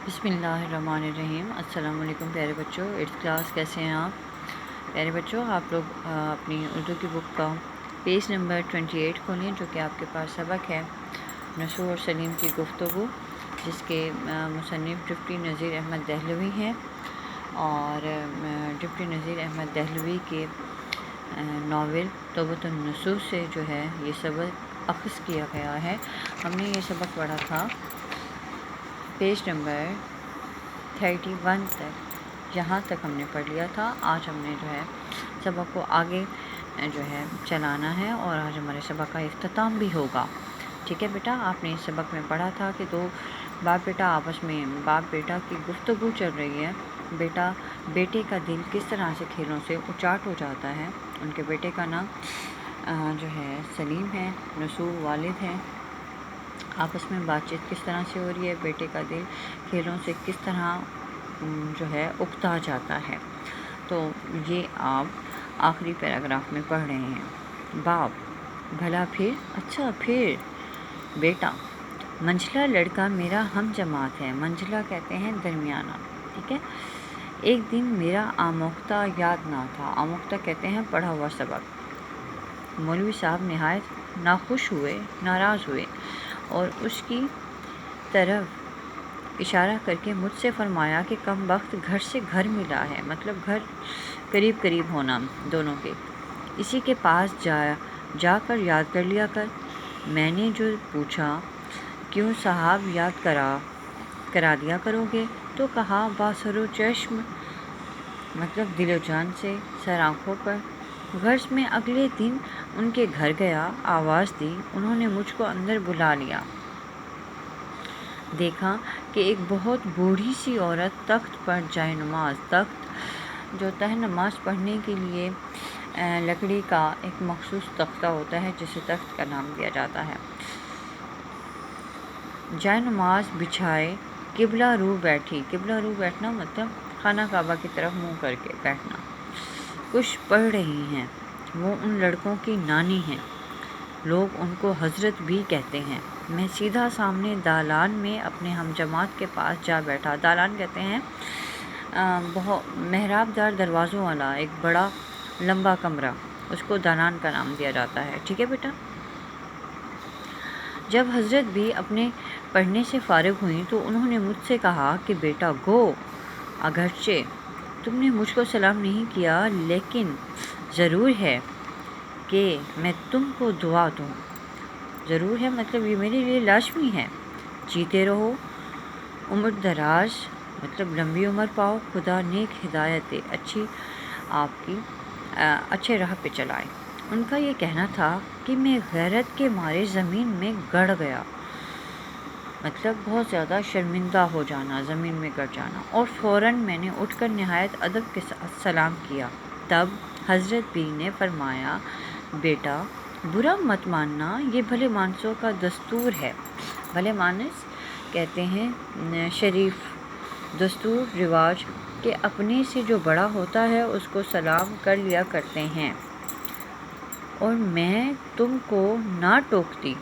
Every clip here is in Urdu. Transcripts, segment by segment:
بسم اللہ الرحمن الرحیم۔ السلام علیکم پیارے بچوں، 8th کلاس، کیسے ہیں آپ؟ پیارے بچوں، آپ لوگ اپنی اردو کی بک کا پیج نمبر 28 کھولیں، جو کہ آپ کے پاس سبق ہے نصوح اور سلیم کی گفتگو، جس کے مصنف ڈپٹی نذیر احمد دہلوی ہیں، اور ڈپٹی نذیر احمد دہلوی کے ناول توبۃ النصوح سے جو ہے یہ سبق اخذ کیا گیا ہے۔ ہم نے یہ سبق پڑھا تھا پیج نمبر 31 تک، یہاں تک ہم نے پڑھ لیا تھا۔ آج ہم نے جو ہے سبق کو آگے جو ہے چلانا ہے، اور آج ہمارے سبق کا اختتام بھی ہوگا۔ ٹھیک ہے بیٹا، آپ نے اس سبق میں پڑھا تھا کہ دو باپ بیٹا آپس میں باپ بیٹا کی گفتگو چل رہی ہے۔ بیٹا بیٹے کا دل کس طرح سے کھیلوں سے اچاٹ ہو جاتا ہے۔ ان کے بیٹے کا نام جو ہے سلیم ہے، نصوح والد ہیں۔ آپس میں بات چیت کس طرح سے ہو رہی ہے، بیٹے کا دل کھیلوں سے کس طرح جو ہے اکتا جاتا ہے۔ تو یہ آپ آخری پیراگراف میں پڑھ رہے ہیں۔ باپ: بھلا پھر؟ اچھا پھر؟ بیٹا: منجھلا لڑکا میرا ہم جماعت ہے۔ منجھلا کہتے ہیں درمیانہ، ٹھیک ہے۔ ایک دن میرا آموختہ یاد نہ تھا۔ آموختہ کہتے ہیں پڑھا ہوا سبق۔ مولوی صاحب نہایت ناخوش ہوئے، ناراض ہوئے، اور اس کی طرف اشارہ کر کے مجھ سے فرمایا کہ کم بخت گھر سے گھر ملا ہے، مطلب گھر قریب قریب ہونا دونوں کے، اسی کے پاس جا کر یاد کر لیا کر۔ میں نے جو پوچھا کیوں صاحب یاد کرا دیا کرو گے، تو کہا باسر و چشم، مطلب دل و جان سے، سر آنکھوں پر۔ غرض میں اگلے دن ان کے گھر گیا، آواز دی، انہوں نے مجھ کو اندر بلا لیا۔ دیکھا کہ ایک بہت بوڑھی سی عورت تخت پر جائے نماز، تخت جو تہ نماز پڑھنے کے لیے لکڑی کا ایک مخصوص تختہ ہوتا ہے، جسے تخت کا نام دیا جاتا ہے، جائے نماز بچھائے قبلہ رو بیٹھی۔ قبلہ رو بیٹھنا مطلب خانہ کعبہ کی طرف منہ کر کے بیٹھنا۔ کچھ پڑھ رہی ہیں۔ وہ ان لڑکوں کی نانی ہیں، لوگ ان کو حضرت بھی کہتے ہیں۔ میں سیدھا سامنے دالان میں اپنے ہم جماعت کے پاس جا بیٹھا۔ دالان کہتے ہیں بہت محراب دار دروازوں والا ایک بڑا لمبا کمرہ، اس کو دالان کا نام دیا جاتا ہے، ٹھیک ہے بیٹا۔ جب حضرت بھی اپنے پڑھنے سے فارغ ہوئیں تو انہوں نے مجھ سے کہا کہ بیٹا گو، اگرچہ تم نے مجھ کو سلام نہیں کیا، لیکن ضرور ہے کہ میں تم کو دعا دوں۔ ضرور ہے مطلب یہ میرے لیے لازمی ہے۔ جیتے رہو، عمر دراز، مطلب لمبی عمر پاؤ، خدا نیک ہدایت دے، آپ کی اچھے راہ پہ چلائے۔ ان کا یہ کہنا تھا کہ میں غیرت کے مارے زمین میں گڑ گیا، مطلب بہت زیادہ شرمندہ ہو جانا، زمین میں گڑ جانا، اور فوراً میں نے اٹھ کر نہایت ادب کے ساتھ سلام کیا۔ تب حضرت بھی نے فرمایا بیٹا برا مت ماننا، یہ بھلے مانسوں کا دستور ہے۔ بھلے مانس کہتے ہیں شریف دستور، رواج، کہ اپنے سے جو بڑا ہوتا ہے اس کو سلام کر لیا کرتے ہیں، اور میں تم کو نہ ٹوکتی،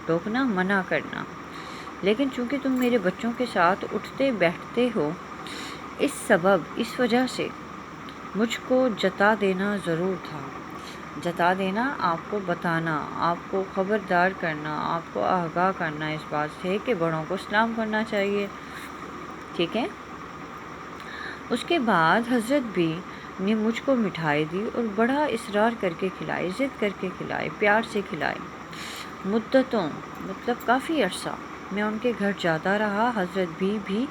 ٹوکنا منع کرنا، لیکن چونکہ تم میرے بچوں کے ساتھ اٹھتے بیٹھتے ہو، اس وجہ سے مجھ کو جتا دینا ضرور تھا۔ جتا دینا، آپ کو بتانا، آپ کو خبردار کرنا، آپ کو آگاہ کرنا اس بات سے کہ بڑوں کو سلام کرنا چاہیے، ٹھیک ہے۔ اس کے بعد حضرت بھی نے مجھ کو مٹھائی دی اور بڑا اصرار کر کے کھلائی، ضد کر کے کھلائی، پیار سے کھلائی۔ مدتوں مطلب کافی عرصہ میں ان کے گھر جاتا رہا۔ حضرت بھی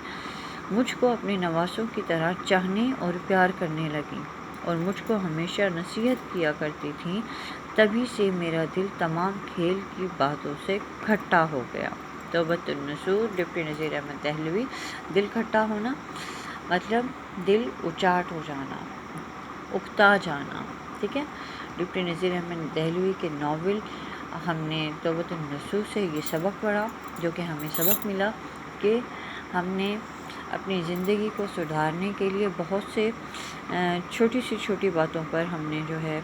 مجھ کو اپنے نواسوں کی طرح چاہنے اور پیار کرنے لگیں، اور مجھ کو ہمیشہ نصیحت کیا کرتی تھیں۔ تبھی سے میرا دل تمام کھیل کی باتوں سے کھٹا ہو گیا۔ توبۃ النصوح، ڈپٹی نذیر احمد دہلوی۔ دل کھٹا ہونا مطلب دل اچاٹ ہو جانا، اکتا جانا، ٹھیک ہے۔ ڈپٹی نذیر احمد دہلوی کے ناول ہم نے توبۃ النصوح سے یہ سبق پڑھا، جو کہ ہمیں سبق ملا کہ ہم نے اپنی زندگی کو سدھارنے کے لیے بہت سے چھوٹی سی چھوٹی باتوں پر ہم نے جو ہے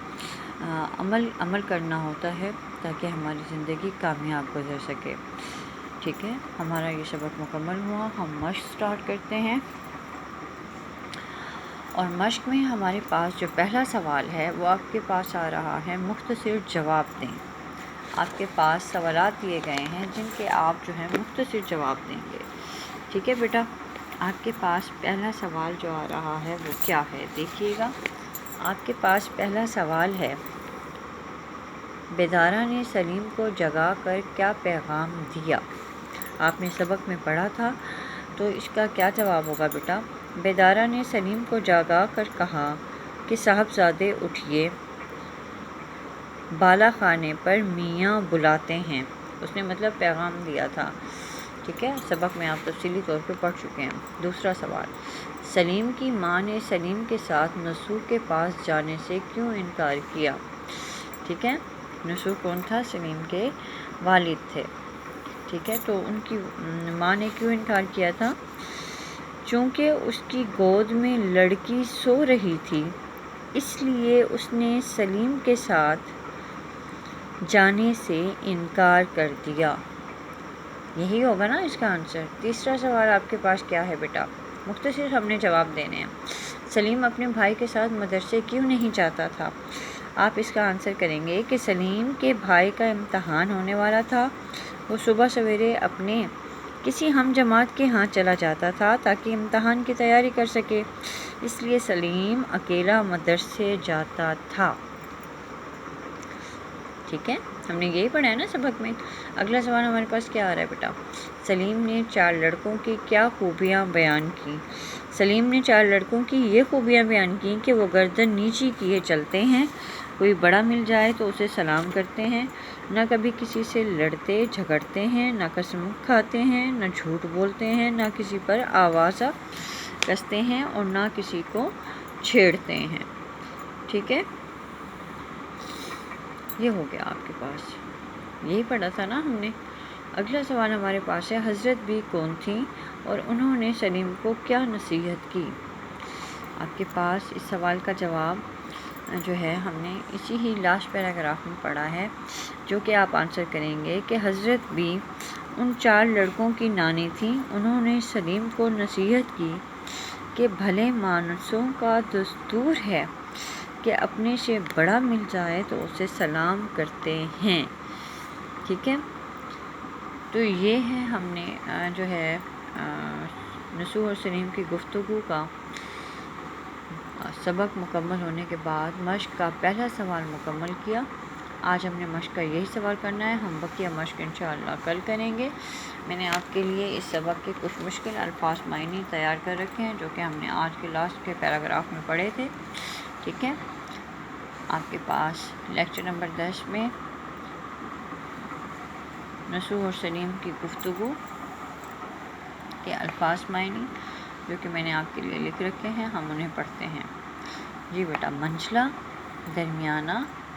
عمل کرنا ہوتا ہے، تاکہ ہماری زندگی کامیاب گزر سکے، ٹھیک ہے، ہمارا یہ سبق مکمل ہوا، ہم مشق سٹارٹ کرتے ہیں۔ اور مشق میں ہمارے پاس جو پہلا سوال ہے وہ آپ کے پاس آ رہا ہے، مختصر جواب دیں۔ آپ کے پاس سوالات دیے گئے ہیں جن کے آپ جو ہے مختصر جواب دیں گے۔ ٹھیک ہے بیٹا، آپ کے پاس پہلا سوال جو آ رہا ہے وہ کیا ہے، دیکھیے گا۔ آپ کے پاس پہلا سوال ہے، بیدارہ نے سلیم کو جگا کر کیا پیغام دیا؟ آپ نے سبق میں پڑھا تھا، تو اس کا کیا جواب ہوگا بیٹا؟ بیدارہ نے سلیم کو جگا کر کہا کہ صاحبزادے اٹھیے، بالا خانے پر میاں بلاتے ہیں۔ اس نے مطلب پیغام دیا تھا۔ ٹھیک ہے، سبق میں آپ تفصیلی طور پہ پڑھ چکے ہیں۔ دوسرا سوال، سلیم کی ماں نے سلیم کے ساتھ نسو کے پاس جانے سے کیوں انکار کیا؟ ٹھیک ہے، نسو کون تھا؟ سلیم کے والد تھے۔ ٹھیک ہے، تو ان کی ماں نے کیوں انکار کیا تھا؟ چونکہ اس کی گود میں لڑکی سو رہی تھی، اس لیے اس نے سلیم کے ساتھ جانے سے انکار کر دیا۔ یہی ہوگا نا اس کا آنسر۔ تیسرا سوال آپ کے پاس کیا ہے بیٹا؟ مختصر ہم نے جواب دینے ہیں۔ سلیم اپنے بھائی کے ساتھ مدرسے کیوں نہیں جاتا تھا؟ آپ اس کا آنسر کریں گے کہ سلیم کے بھائی کا امتحان ہونے والا تھا، وہ صبح سویرے اپنے کسی ہم جماعت کے ہاں چلا جاتا تھا تاکہ امتحان کی تیاری کر سکے، اس لیے سلیم اکیلا مدرسے جاتا تھا۔ ٹھیک ہے، ہم نے یہی پڑھا ہے نا سبق میں۔ اگلا سوال ہمارے پاس کیا آ رہا ہے بیٹا؟ سلیم نے 4 لڑکوں کی کیا خوبیاں بیان کی؟ سلیم نے 4 لڑکوں کی یہ خوبیاں بیان کی کہ وہ گردن نیچی کیے چلتے ہیں، کوئی بڑا مل جائے تو اسے سلام کرتے ہیں، نہ کبھی کسی سے لڑتے جھگڑتے ہیں، نہ قسم کھاتے ہیں، نہ جھوٹ بولتے ہیں، نہ کسی پر آوازہ کستے ہیں اور نہ کسی کو چھیڑتے ہیں۔ ٹھیک ہے، یہ ہو گیا آپ کے پاس، یہی پڑھا تھا نا ہم نے۔ اگلا سوال ہمارے پاس ہے، حضرت بھی کون تھیں اور انہوں نے سلیم کو کیا نصیحت کی؟ آپ کے پاس اس سوال کا جواب جو ہے ہم نے اسی ہی لاسٹ پیراگراف میں پڑھا ہے، جو کہ آپ آنسر کریں گے کہ حضرت بھی ان 4 لڑکوں کی نانی تھیں۔ انہوں نے سلیم کو نصیحت کی کہ بھلے مانسوں کا دستور ہے کہ اپنے سے بڑا مل جائے تو اسے سلام کرتے ہیں۔ ٹھیک ہے، تو یہ ہے ہم نے جو ہے نسو اور سلیم کی گفتگو کا سبق مکمل ہونے کے بعد مشق کا پہلا سوال مکمل کیا۔ آج ہم نے مشق کا یہی سوال کرنا ہے، ہم بقیہ مشق انشاءاللہ کل کریں گے۔ میں نے آپ کے لیے اس سبق کے کچھ مشکل الفاظ معنی تیار کر رکھے ہیں جو کہ ہم نے آج کے لاسٹ کے پیراگراف میں پڑھے تھے۔ ٹھیک ہے، آپ کے پاس لیکچر نمبر 10 میں نسو اور سلیم کی گفتگو کے الفاظ معنی جو کہ میں نے آپ کے لیے لکھ رکھے ہیں، ہم انہیں پڑھتے ہیں۔ جی بیٹا، منجلا، درمیانہ،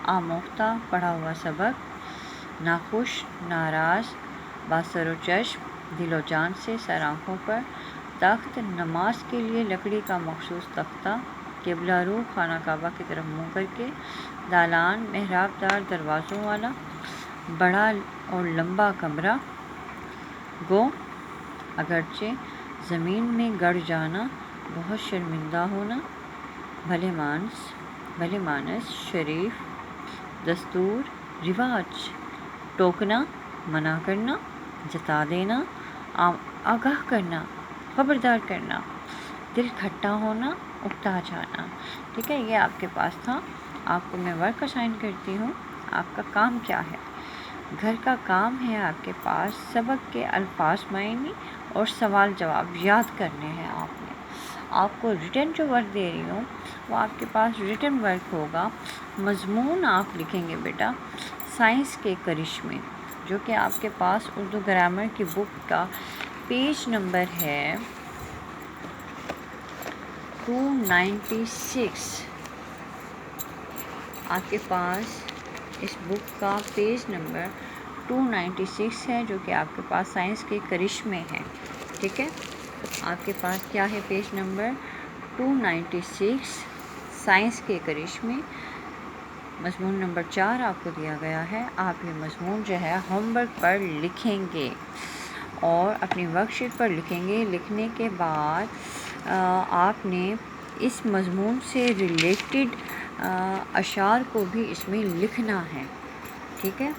آموختہ پڑھا ہوا سبق، ناخوش، ناراض، باسر و چشم، دل و جان سے، سر آنکھوں پر، تخت، نماز کے لیے لکڑی کا مخصوص تختہ، قبلہ رو، خانہ کعبہ کی طرف منہ کر کے، دالان، محراب دار دروازوں والا، بڑا اور لمبا کمرہ، گو، اگرچہ زمین میں گڑ جانا، بہت شرمندہ ہونا، بھلے مانس، شریف، دستور، رواج، ٹوکنا، منع کرنا، جتا دینا، آگاہ کرنا، خبردار کرنا، دل کھٹا ہونا، اکتا جانا۔ ٹھیک ہے، یہ آپ کے پاس تھا۔ آپ کو میں ورک اسائن کرتی ہوں۔ آپ کا کام کیا ہے؟ گھر کا کام ہے آپ کے پاس سبق کے الفاظ معنی اور سوال جواب یاد کرنے ہیں آپ نے۔ آپ کو ریٹن جو ورک دے رہی ہوں وہ آپ کے پاس ریٹن ورک ہوگا۔ مضمون آپ لکھیں گے بیٹا سائنس کے کرشمے، جو کہ آپ کے پاس اردو گرامر کی بک کا پیج نمبر ہے 296۔ آپ کے پاس اس بک کا پیج نمبر 296 ہے، جو کہ آپ کے پاس سائنس کے کرشمے ہے۔ ٹھیک ہے، آپ کے پاس کیا ہے؟ پیج نمبر 296، سائنس کے کرشمے، مضمون نمبر 4 آپ کو دیا گیا ہے۔ آپ یہ مضمون جو ہے ہوم ورک پر لکھیں گے۔ اور اپنی ورک شیٹ پر لکھیں گے۔ لکھنے کے بعد آپ نے اس مضمون سے ریلیٹڈ اشعار کو بھی اس میں لکھنا ہے، ٹھیک ہے۔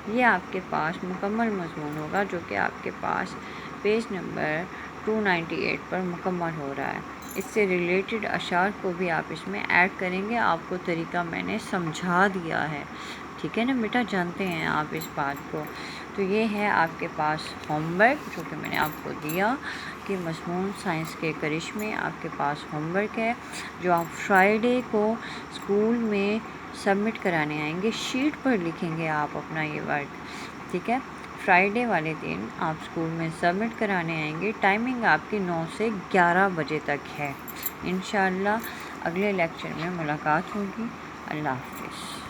یہ آپ کے پاس مکمل مضمون ہوگا جو کہ آپ کے پاس پیج نمبر 298 پر مکمل ہو رہا ہے۔ اس سے ریلیٹڈ اشعار کو بھی آپ اس میں ایڈ کریں گے۔ آپ کو طریقہ میں نے سمجھا دیا ہے، ٹھیک ہے نا بیٹا، جانتے ہیں آپ اس بات کو۔ تو یہ ہے آپ کے پاس ہوم ورک جو کہ میں نے آپ کو دیا کہ مضمون سائنس کے کرشمے آپ کے پاس ہوم ورک ہے جو آپ فرائیڈے کو اسکول میں سبمٹ کرانے آئیں گے۔ شیٹ پر لکھیں گے آپ اپنا یہ ورک، ٹھیک ہے۔ فرائیڈے والے دن آپ اسکول میں سبمٹ کرانے آئیں گے۔ ٹائمنگ آپ کی 9 سے 11 بجے تک ہے۔ انشاءاللہ اگلے لیکچر میں ملاقات ہوگی۔ اللہ حافظ۔